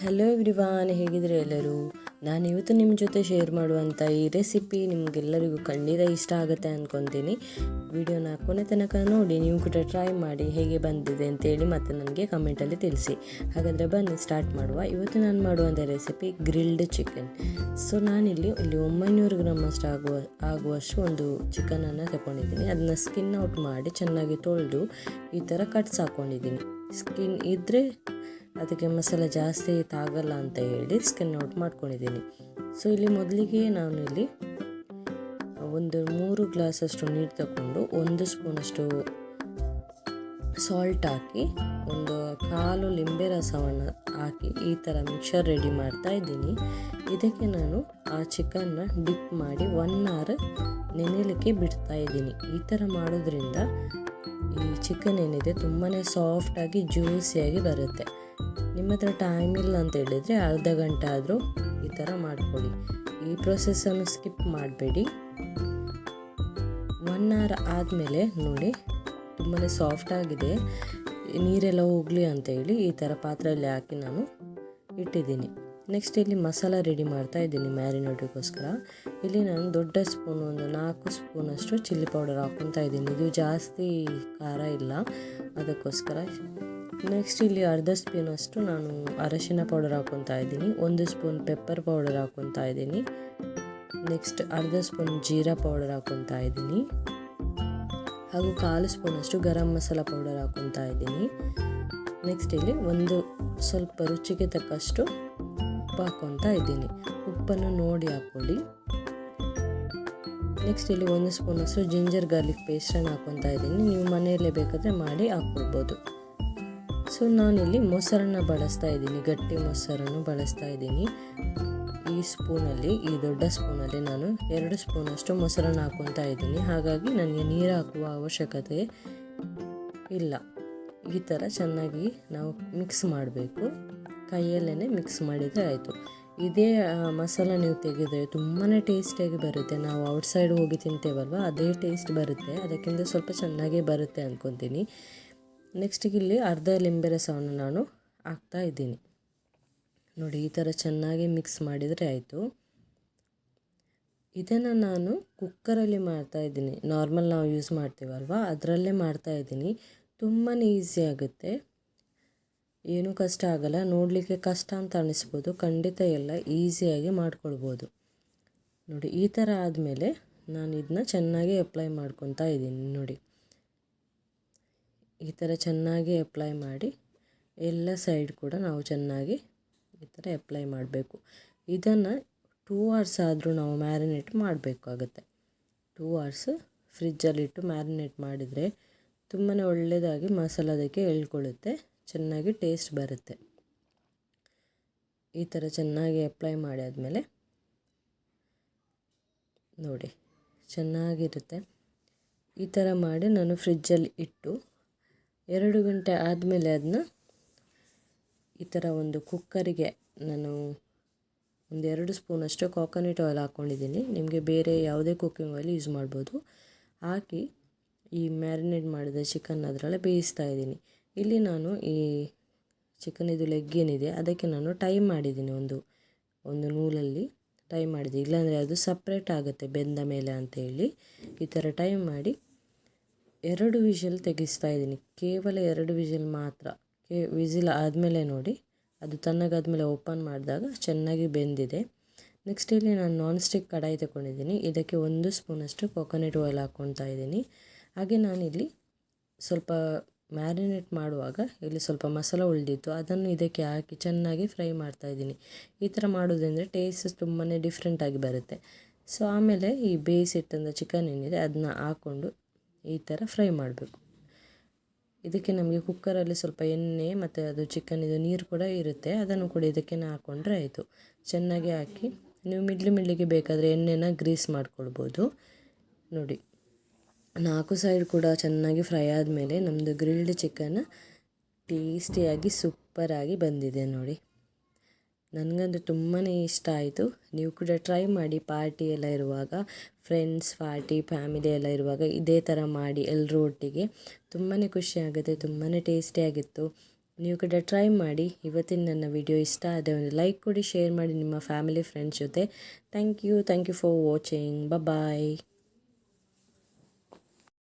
Hello everyone, ಹೇಗಿದ್ರೆ ಎಲ್ಲರೂ. ನಾನಿವತ್ತು ನಿಮ್ಮ ಜೊತೆ ಶೇರ್ ಮಾಡುವಂಥ ಈ ರೆಸಿಪಿ ನಿಮಗೆಲ್ಲರಿಗೂ ಖಂಡಿತ ಇಷ್ಟ ಆಗುತ್ತೆ ಅಂದ್ಕೊತೀನಿ. ವಿಡಿಯೋನ ಕೊನೆ ತನಕ ನೋಡಿ, ನೀವು ಕೂಡ ಟ್ರೈ ಮಾಡಿ ಹೇಗೆ ಬಂದಿದೆ ಅಂತೇಳಿ ಮತ್ತೆ ನನಗೆ ಕಮೆಂಟಲ್ಲಿ ತಿಳಿಸಿ. ಹಾಗಾದರೆ ಬನ್ನಿ ಸ್ಟಾರ್ಟ್ ಮಾಡುವ. ಇವತ್ತು ನಾನು ಮಾಡುವಂಥ ರೆಸಿಪಿ ಗ್ರಿಲ್ಡ್ ಚಿಕನ್. ಸೊ ನಾನಿಲ್ಲಿ 900 ಗ್ರಾಮ್ ಅಷ್ಟು ಆಗುವಷ್ಟು ಒಂದು ಚಿಕನನ್ನು ತಗೊಂಡಿದ್ದೀನಿ. ಅದನ್ನ ಸ್ಕಿನ್ ಔಟ್ ಮಾಡಿ ಚೆನ್ನಾಗಿ ತೊಳೆದು ಈ ಥರ ಕಟ್ಸ್ ಹಾಕ್ಕೊಂಡಿದ್ದೀನಿ. ಸ್ಕಿನ್ ಇದ್ದರೆ ಅದಕ್ಕೆ ಮಸಾಲೆ ಜಾಸ್ತಿ ತಾಗಲ್ಲ ಅಂತ ಹೇಳಿ ಸ್ಕಿನ್ ಔಟ್ ಮಾಡ್ಕೊಂಡಿದ್ದೀನಿ. ಸೊ ಇಲ್ಲಿ ಮೊದಲಿಗೆ ನಾನು ಇಲ್ಲಿ ಒಂದು 3 ಗ್ಲಾಸಷ್ಟು ನೀರು ತಗೊಂಡು 1 ಸ್ಪೂನಷ್ಟು ಸಾಲ್ಟ್ ಹಾಕಿ ಒಂದು 1/4 ಲಿಂಬೆ ರಸವನ್ನು ಹಾಕಿ ಈ ಥರ ಮಿಕ್ಸರ್ ರೆಡಿ ಮಾಡ್ತಾ ಇದ್ದೀನಿ. ಇದಕ್ಕೆ ನಾನು ಆ ಚಿಕನ್ನ ಡಿಪ್ ಮಾಡಿ 1 ಅವರ್ ನೆನೆಯಲಿಕ್ಕೆ ಬಿಡ್ತಾ ಇದ್ದೀನಿ. ಈ ಥರ ಮಾಡೋದ್ರಿಂದ ಈ ಚಿಕನ್ ಏನಿದೆ ತುಂಬಾ ಸಾಫ್ಟಾಗಿ ಜ್ಯೂಸಿಯಾಗಿ ಬರುತ್ತೆ. ನಿಮ್ಮ ಹತ್ರ ಟೈಮ್ ಇಲ್ಲ ಅಂತ ಹೇಳಿದರೆ ಅರ್ಧ ಗಂಟೆ ಆದರೂ ಈ ಥರ ಮಾಡ್ಕೊಳ್ಳಿ. ಈ ಪ್ರೊಸೆಸ್ಸನ್ನು ಸ್ಕಿಪ್ ಮಾಡಬೇಡಿ. 1 ಅವರ್ ಆದಮೇಲೆ ನೋಡಿ ತುಂಬಾ ಸಾಫ್ಟಾಗಿದೆ, ನೀರೆಲ್ಲ ಹೋಗಲಿ ಅಂತೇಳಿ ಈ ಥರ ಪಾತ್ರೆಯಲ್ಲಿ ಹಾಕಿ ನಾನು ಇಟ್ಟಿದ್ದೀನಿ. ನೆಕ್ಸ್ಟ್ ಇಲ್ಲಿ ಮಸಾಲ ರೆಡಿ ಮಾಡ್ತಾ ಇದ್ದೀನಿ ಮ್ಯಾರಿನೇಟಿಗೋಸ್ಕರ. ಇಲ್ಲಿ ನಾನು ದೊಡ್ಡ ಸ್ಪೂನ್ ಒಂದು 4 ಸ್ಪೂನಷ್ಟು ಚಿಲ್ಲಿ ಪೌಡರ್ ಹಾಕ್ಕೊತಾ ಇದ್ದೀನಿ. ಇದು ಜಾಸ್ತಿ ಖಾರ ಇಲ್ಲ, ಅದಕ್ಕೋಸ್ಕರ. ನೆಕ್ಸ್ಟ್ ಇಲ್ಲಿ ಅರ್ಧ ಸ್ಪೂನಷ್ಟು ನಾನು ಅರಶಿನ ಪೌಡರ್ ಹಾಕ್ಕೊತಾ ಇದ್ದೀನಿ. 1 ಸ್ಪೂನ್ ಪೆಪ್ಪರ್ ಪೌಡರ್ ಹಾಕ್ಕೊತಾ ಇದ್ದೀನಿ. ನೆಕ್ಸ್ಟ್ ಅರ್ಧ ಸ್ಪೂನ್ ಜೀರಾ ಪೌಡರ್ ಹಾಕ್ಕೊತಾ ಇದ್ದೀನಿ. ಹಾಗೂ 1/4 ಸ್ಪೂನಷ್ಟು ಗರಂ ಮಸಾಲ ಪೌಡರ್ ಹಾಕ್ಕೊತಾ ಇದ್ದೀನಿ. ನೆಕ್ಸ್ಟ್ ಇಲ್ಲಿ ಒಂದು ಸ್ವಲ್ಪ ರುಚಿಗೆ ತಕ್ಕಷ್ಟು ಉಪ್ಪು ಹಾಕ್ಕೊತಾ ಇದ್ದೀನಿ. ಉಪ್ಪನ್ನು ನೋಡಿ ಹಾಕ್ಕೊಳ್ಳಿ. ನೆಕ್ಸ್ಟ್ ಇಲ್ಲಿ 1 ಸ್ಪೂನಷ್ಟು ಜಿಂಜರ್ ಗಾರ್ಲಿಕ್ ಪೇಸ್ಟನ್ನು ಹಾಕ್ಕೊತಾ ಇದ್ದೀನಿ. ನೀವು ಮನೆಯಲ್ಲೇ ಬೇಕಾದರೆ ಮಾಡಿ ಹಾಕ್ಕೊಳ್ಬೋದು. ಸೊ ನಾನಿಲ್ಲಿ ಮೊಸರನ್ನು ಬಳಸ್ತಾ ಇದ್ದೀನಿ, ಗಟ್ಟಿ ಮೊಸರನ್ನು ಬಳಸ್ತಾ ಇದ್ದೀನಿ. ಈ ಸ್ಪೂನಲ್ಲಿ, ಈ ದೊಡ್ಡ ಸ್ಪೂನಲ್ಲಿ ನಾನು 2 ಸ್ಪೂನಷ್ಟು ಮೊಸರನ್ನು ಹಾಕ್ಕೊತಾ ಇದ್ದೀನಿ. ಹಾಗಾಗಿ ನನಗೆ ನೀರು ಹಾಕುವ ಅವಶ್ಯಕತೆ ಇಲ್ಲ. ಈ ಥರ ಚೆನ್ನಾಗಿ ನಾವು ಮಿಕ್ಸ್ ಮಾಡಬೇಕು. ಕೈಯಲ್ಲೇ ಮಿಕ್ಸ್ ಮಾಡಿದರೆ ಆಯಿತು. ಇದೇ ಮಸಾಲ ನೀವು ತೆಗೆದರೆ ತುಂಬಾ ಟೇಸ್ಟಿಯಾಗಿ ಬರುತ್ತೆ. ನಾವು ಔಟ್ಸೈಡ್ ಹೋಗಿ ತಿಂತೇವಲ್ವ, ಅದೇ ಟೇಸ್ಟ್ ಬರುತ್ತೆ. ಅದಕ್ಕಿಂತ ಸ್ವಲ್ಪ ಚೆನ್ನಾಗೇ ಬರುತ್ತೆ ಅಂದ್ಕೊತೀನಿ. ನೆಕ್ಸ್ಟಿಗೆ ಇಲ್ಲಿ ಅರ್ಧ ಲಿಂಬೆ ರಸವನ್ನು ನಾನು ಹಾಕ್ತಾ ಇದ್ದೀನಿ. ನೋಡಿ ಈ ಥರ ಚೆನ್ನಾಗಿ ಮಿಕ್ಸ್ ಮಾಡಿದರೆ ಆಯಿತು. ಇದನ್ನು ನಾನು ಕುಕ್ಕರಲ್ಲಿ ಮಾಡ್ತಾ ಇದ್ದೀನಿ. ನಾರ್ಮಲ್ ನಾವು ಯೂಸ್ ಮಾಡ್ತೀವಲ್ವ, ಅದರಲ್ಲೇ ಮಾಡ್ತಾ ಇದ್ದೀನಿ. ತುಂಬಾ ಈಸಿ ಆಗುತ್ತೆ, ಏನೂ ಕಷ್ಟ ಆಗಲ್ಲ. ನೋಡಲಿಕ್ಕೆ ಕಷ್ಟ ಅಂತ ಅನ್ನಿಸ್ಬೋದು, ಖಂಡಿತ ಎಲ್ಲ ಈಸಿಯಾಗಿ ಮಾಡ್ಕೊಳ್ಬೋದು. ನೋಡಿ ಈ ಥರ ಆದಮೇಲೆ ನಾನು ಇದನ್ನ ಚೆನ್ನಾಗಿ ಅಪ್ಲೈ ಮಾಡ್ಕೊತಾ ಇದ್ದೀನಿ. ನೋಡಿ ಈ ಥರ ಚೆನ್ನಾಗಿ ಅಪ್ಲೈ ಮಾಡಿ ಎಲ್ಲ ಸೈಡ್ ಕೂಡ ನಾವು ಚೆನ್ನಾಗಿ ಈ ಥರ ಅಪ್ಲೈ ಮಾಡಬೇಕು. ಇದನ್ನು 2 ಅವರ್ಸ್ ಆದರೂ ನಾವು ಮ್ಯಾರಿನೇಟ್ ಮಾಡಬೇಕಾಗುತ್ತೆ. 2 ಅವರ್ಸ್ ಫ್ರಿಜ್ಜಲ್ಲಿಟ್ಟು ಮ್ಯಾರಿನೇಟ್ ಮಾಡಿದರೆ ತುಂಬಾ ಒಳ್ಳೆಯದಾಗಿ ಮಸಾಲದಕ್ಕೆ ಎಳ್ಕೊಳ್ಳುತ್ತೆ, ಚೆನ್ನಾಗಿ ಟೇಸ್ಟ್ ಬರುತ್ತೆ. ಈ ಥರ ಚೆನ್ನಾಗಿ ಅಪ್ಲೈ ಮಾಡಿ ಆದಮೇಲೆ ನೋಡಿ ಚೆನ್ನಾಗಿರುತ್ತೆ. ಈ ಥರ ಮಾಡಿ ನಾನು ಫ್ರಿಜ್ಜಲ್ಲಿ ಇಟ್ಟು 2 ಗಂಟೆ ಆದಮೇಲೆ ಅದನ್ನ ಈ ಥರ ಒಂದು ಕುಕ್ಕರಿಗೆ ನಾನು ಒಂದು 2 ಸ್ಪೂನಷ್ಟು ಕೋಕೋನಟ್ ಆಯಿಲ್ ಹಾಕ್ಕೊಂಡಿದ್ದೀನಿ. ನಿಮಗೆ ಬೇರೆ ಯಾವುದೇ ಕುಕ್ಕಿಂಗ್ ಆಯಿಲ್ ಯೂಸ್ ಮಾಡ್ಬೋದು. ಹಾಕಿ ಈ ಮ್ಯಾರಿನೇಟ್ ಮಾಡಿದ ಚಿಕನ್ ಅದರಲ್ಲೇ ಬೇಯಿಸ್ತಾ ಇದ್ದೀನಿ. ಇಲ್ಲಿ ನಾನು ಈ ಚಿಕನ್ ಇದು ಲೆಗ್ ಏನಿದೆ ಅದಕ್ಕೆ ನಾನು ಟೈ ಮಾಡಿದ್ದೀನಿ, ಒಂದು ನೂಲಲ್ಲಿ ಟೈ ಮಾಡಿದ್ದೀನಿ. ಇಲ್ಲಾಂದರೆ ಅದು ಸಪ್ರೇಟ್ ಆಗುತ್ತೆ ಬೆಂದ ಮೇಲೆ ಅಂತೇಳಿ ಈ ಥರ ಟೈ ಮಾಡಿ 2 ವಿಷಲ್ ತೆಗಿಸ್ತಾ ಇದ್ದೀನಿ. ಕೇವಲ 2 ವಿಷಲ್ ಮಾತ್ರ. ವಿಸಿಲ್ ಆದಮೇಲೆ ನೋಡಿ ಅದು ತಣ್ಣಗಾದ್ಮೇಲೆ ಓಪನ್ ಮಾಡಿದಾಗ ಚೆನ್ನಾಗಿ ಬೆಂದಿದೆ. ನೆಕ್ಸ್ಟ್ ಇಲ್ಲಿ ನಾನು ನಾನ್ ಸ್ಟಿಕ್ ಕಡಾಯಿ ತಗೊಂಡಿದ್ದೀನಿ. ಇದಕ್ಕೆ 1 ಸ್ಪೂನಷ್ಟು ಕೋಕೋನಟ್ ಆಯಿಲ್ ಹಾಕ್ಕೊತಾ ಇದ್ದೀನಿ. ಹಾಗೆ ನಾನಿಲ್ಲಿ ಸ್ವಲ್ಪ ಮ್ಯಾರಿನೇಟ್ ಮಾಡುವಾಗ ಇಲ್ಲಿ ಸ್ವಲ್ಪ ಮಸಾಲ ಉಳಿದಿತ್ತು, ಅದನ್ನು ಇದಕ್ಕೆ ಹಾಕಿ ಚೆನ್ನಾಗಿ ಫ್ರೈ ಮಾಡ್ತಾಯಿದ್ದೀನಿ. ಈ ಥರ ಮಾಡೋದ್ರಿಂದ ಟೇಸ್ಟ್ ತುಂಬಾ ಡಿಫ್ರೆಂಟಾಗಿ ಬರುತ್ತೆ. ಸೊ ಆಮೇಲೆ ಈ ಬೇಯಿಸಿಟ್ಟಂಥ ಚಿಕನ್ ಏನಿದೆ ಅದನ್ನ ಹಾಕ್ಕೊಂಡು ಈ ಥರ ಫ್ರೈ ಮಾಡಬೇಕು. ಇದಕ್ಕೆ ನಮಗೆ ಕುಕ್ಕರಲ್ಲಿ ಸ್ವಲ್ಪ ಎಣ್ಣೆ ಮತ್ತು ಅದು ಚಿಕನ್ ಇದು ನೀರು ಕೂಡ ಇರುತ್ತೆ, ಅದನ್ನು ಕೂಡ ಇದಕ್ಕೆ ಹಾಕ್ಕೊಂಡ್ರೆ ಆಯಿತು. ಚೆನ್ನಾಗಿ ಹಾಕಿ ನೀವು ಮಿಡ್ಲಿಗೆ ಬೇಕಾದರೆ ಎಣ್ಣೆನ ಗ್ರೀಸ್ ಮಾಡ್ಕೊಳ್ಬೋದು. ನೋಡಿ 4 ಸೈಡ್ ಕೂಡ ಚೆನ್ನಾಗಿ ಫ್ರೈ ಆದಮೇಲೆ ನಮ್ಮದು ಗ್ರಿಲ್ಡ್ ಚಿಕನ್ ಟೇಸ್ಟಿಯಾಗಿ ಸೂಪರಾಗಿ ಬಂದಿದೆ. ನೋಡಿ ನನಗಂತೂ ತುಂಬಾ ಇಷ್ಟ ಆಯಿತು. ನೀವು ಕೂಡ ಟ್ರೈ ಮಾಡಿ. ಪಾರ್ಟಿ ಎಲ್ಲ ಇರುವಾಗ, ಫ್ರೆಂಡ್ಸ್ ಪಾರ್ಟಿ ಫ್ಯಾಮಿಲಿ ಎಲ್ಲ ಇರುವಾಗ ಇದೇ ಥರ ಮಾಡಿ ಎಲ್ಲರೂ ಒಟ್ಟಿಗೆ. ತುಂಬಾ ಖುಷಿಯಾಗುತ್ತೆ, ತುಂಬಾ ಟೇಸ್ಟಿಯಾಗಿತ್ತು. ನೀವು ಕೂಡ ಟ್ರೈ ಮಾಡಿ. ಇವತ್ತಿನ ನನ್ನ ವಿಡಿಯೋ ಇಷ್ಟ ಆದರೆ ಒಂದು ಲೈಕ್ ಕೊಡಿ, ಶೇರ್ ಮಾಡಿ ನಿಮ್ಮ ಫ್ಯಾಮಿಲಿ ಫ್ರೆಂಡ್ಸ್ ಜೊತೆ. Thank you for watching. Bye.